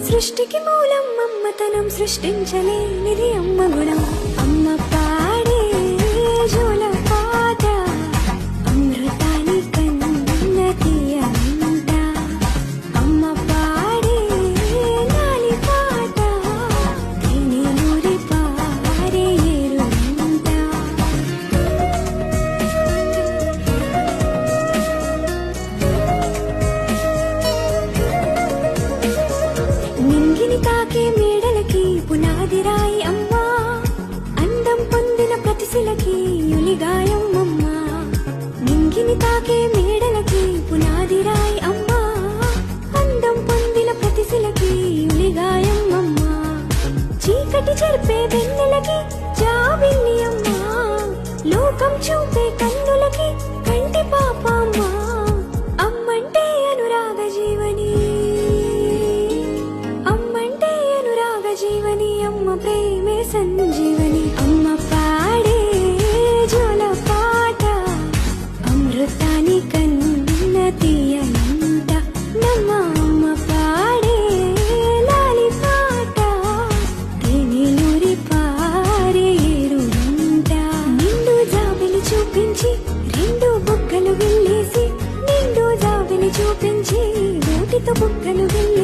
సృష్టికి మూలం అమ్మతనం, సృష్టించలేనిది అమ్మ గుణం. అమ్మ పాడే జోల పాట అమృతాని కన్న తీయనంట. అమ్మ పాడే లాలి పాట తేనె నూరి పారే ఏరునంట. నింగిని తాకే మేడలకి పునాది రాయి అమ్మా, అందం పొందిన ప్రతిశిలకి యులిగాయం అమ్మా. నింగిని తాకే మేడలకి పునాది రాయి అమ్మా, అందం పొందిన ప్రతిశిలకి యులిగాయం అమ్మా. చీకటి చెరిపే వెన్నెలకి జాబిల్లి అమ్మా, లోకం చూపే కన్నులకి కంటి పాప అమ్మా. అమ్మంటే అనురాగ జీవని, అమ్మంటే అనురాగ జీవని, అమ్మ ప్రేమే సంజీవని. అమ్మ పాడే జోల పాట అమృతాని కన్న తీయనంట. నమ్మ అమ్మ పాడే లాలి పాట తేనె నూరి పారే ఏరునంట. నిండు జాబిలి చూపించి రెండు బుగ్గలు గిల్లేసి, నిండు జాబిలి చూపించి నోటితో బుగ్గలు గిల్లి